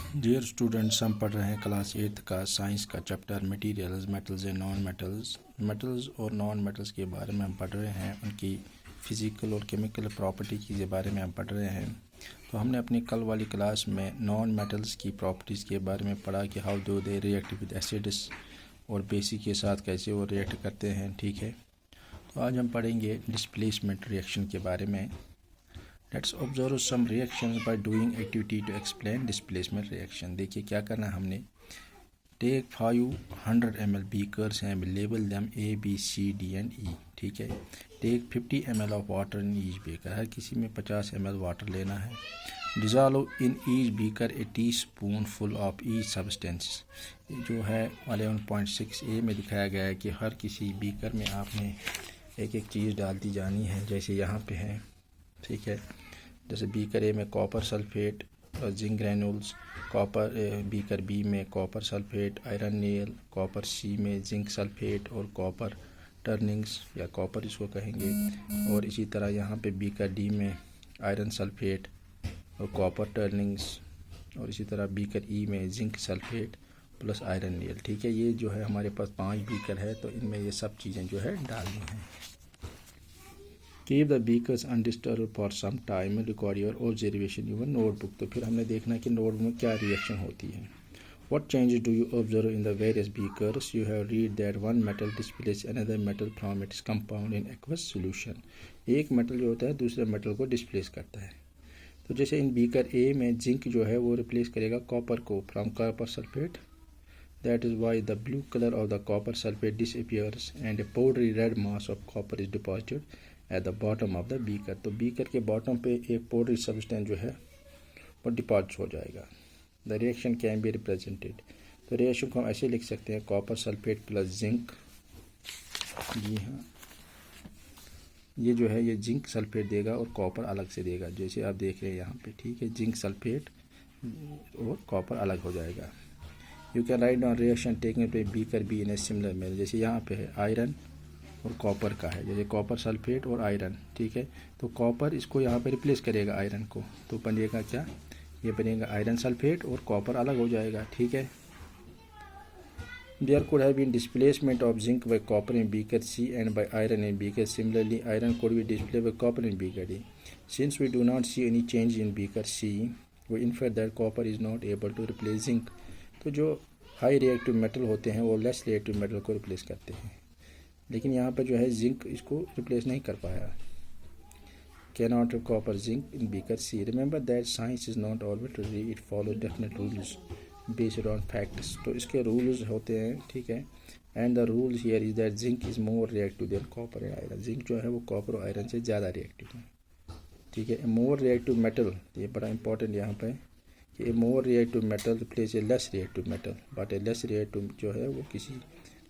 Dear students, हम पढ़ रहे हैं क्लास 8 का साइंस का chapter materials, metals and non metals. Metals और नॉन मेटल्स के बारे में हम पढ़ रहे हैं, उनकी फ़िज़िकल और केमिकल प्रॉपर्टी के बारे में हम पढ़ रहे हैं। तो हमने अपनी कल वाली क्लास में नॉन मेटल्स की प्रॉपर्टीज़ के बारे में पढ़ा कि how do they react with acids और बेसिक के साथ कैसे वो रिएक्ट करते हैं। ठीक है, तो आज हम पढ़ेंगे डिस्प्लेसमेंट रिएक्शन के बारे में। Let's observe some reactions by doing activity to explain displacement reaction. देखिए क्या करना है हमने। टेक 500 ml बीकर्स हैं, label them A, B, C, D and E। ठीक है, take 50 ml of water in each beaker. हर किसी में 50 ml वाटर लेना है। Dissolve in each beaker a teaspoon full of each substance. जो है 11.6a में दिखाया गया है कि हर किसी बीकर में आपने एक एक चीज़ डालती जानी है। जैसे यहाँ पे है, ठीक है, जैसे बीकर ए में कॉपर सल्फेट और zinc granules, copper beaker B में copper sulphate, iron nail, copper C में जिंक सल्फेट और कॉपर टर्निंग्स या कॉपर इसको कहेंगे। और इसी तरह यहाँ पे बीकर डी में आयरन सल्फेट और कॉपर टर्निंग्स, और इसी तरह बीकर ई में zinc sulphate plus iron nail. ठीक है, ये जो है हमारे पास 5 बीकर है, तो इनमें ये सब चीज़ें जो है डालनी हैं। Keep the beakers undisturb for some time, record your observation your notebook. तो फिर हमने देखना है कि नोटबुक में क्या रिएक्शन होती है। What changes do you observe in the various beakers? You have read that one metal displace another metal from its compound in aqueous solution. एक मेटल जो होता है दूसरे मेटल को डिस्प्लेस करता है। तो जैसे इन बीकर ए में जिंक जो है वो रिप्लेस करेगा कॉपर को from copper sulphate. That is why the blue color of the copper sulfate disappears and a powdery red mass of copper is deposited at the bottom of the beaker। तो beaker के bottom पे एक powdery substance जो है वो deposit हो जाएगा। The reaction can be represented। तो रिएक्शन को हम ऐसे लिख सकते हैं, कॉपर सल्फेट प्लस जिंक। जी हाँ, ये जो है ये जिंक सल्फेट देगा और कॉपर अलग से देगा, जैसे आप देख रहे हैं यहाँ पे। ठीक है, जिंक सल्फेट और कॉपर अलग हो जाएगा। You can write down reaction taking पे beaker B in a similar manner. जैसे यहाँ पे है आयरन और कॉपर का है, जैसे कॉपर सल्फेट और आयरन। ठीक है, तो कॉपर इसको यहाँ पे रिप्लेस करेगा आयरन को, तो बनेगा क्या, ये बनेगा आयरन सल्फेट और कॉपर अलग हो जाएगा। ठीक है, there could have been displacement of zinc by copper in beaker C and by iron in beaker. Similarly iron could be displaced by copper in beaker D. Since we do not see any change in beaker C, we infer that copper is not able to replace zinc. तो जो high reactive metal होते हैं वो less reactive metal को replace करते हैं, लेकिन यहाँ पर जो है जिंक इसको रिप्लेस नहीं कर पाया। Can not copper zinc in beaker C. Remember that science is not arbitrary, it follow definite rules based on facts. तो इसके रूल्स होते हैं, ठीक है, and the rules here is that zinc is more reactive than copper and iron. Zinc जो है वो copper और आयरन से ज़्यादा रिएक्टिव है। ठीक है, मोर रिएक्टिव मेटल, ये बड़ा इंपॉर्टेंट यहाँ पे, a more reactive metal replace a less reactive metal, but a less reactive जो है वो किसी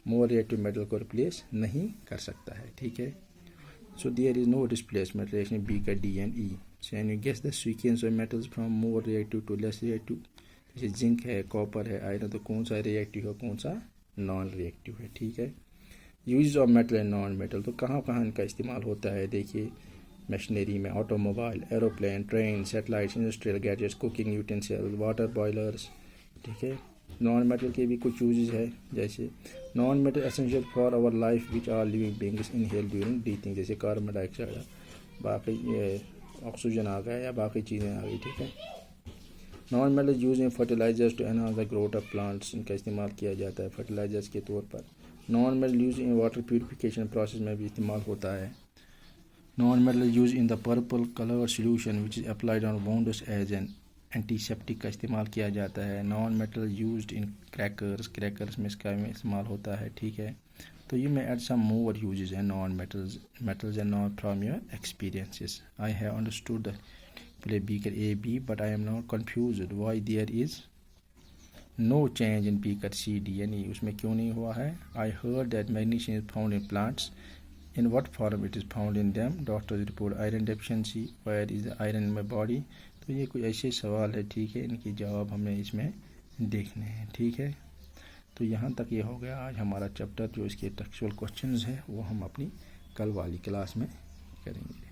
मोर रिएक्टिव मेटल को रिप्लेस नहीं कर सकता है। ठीक है, so there is no displacement reaction beaker D and E. So can you guess the sequence of metals from more reactive to less reactive. जैसे जिंक है, कॉपर है, आयरन, तो कौन सा रिएक्टिव है, कौन सा नॉन रिएक्टिव है। ठीक है, use of metal and non metal, तो कहाँ कहाँ इनका इस्तेमाल होता है। देखिए, मशीनरी में, automobile, aeroplane, train, satellites, industrial gadgets, cooking utensil, water boilers. ठीक है, नॉन मेटल के भी कुछ यूजेस है, जैसे non metal essential for our life which are living beings inhale during breathing. जैसे कार्बन डाइऑक्साइड, बाकी ऑक्सीजन आ गया या बाकी चीज़ें आ गई। ठीक है, non metal use in fertilizers to enhance the growth of plants. इनका इस्तेमाल किया जाता है फर्टिलाइजर्स के तौर पर। Non metal use in water purification process में भी इस्तेमाल होता है। Non-metal used in the purple color solution which is applied on wounds as an antiseptic का इस्तेमाल किया जाता है। Non-metal used in crackers में इसका इस्तेमाल होता है। ठीक है, तो ये मैं add some more uses है non-metals and non from your experiences। I have understood the beaker A, B, but I am not confused why there is no change in beaker C, D and E। उसमें क्यों नहीं हुआ है। I heard that magnesium is found in plants, in what form it is found in them? Doctors report iron deficiency, where is the iron in my body? तो ये कुछ ऐसे सवाल है। ठीक है, इनके जवाब हमें इसमें देखने हैं। ठीक है, तो यहाँ तक ये हो गया आज हमारा चैप्टर। जो इसके टेक्सचुअल क्वेश्चंस है वो हम अपनी कल वाली क्लास में करेंगे।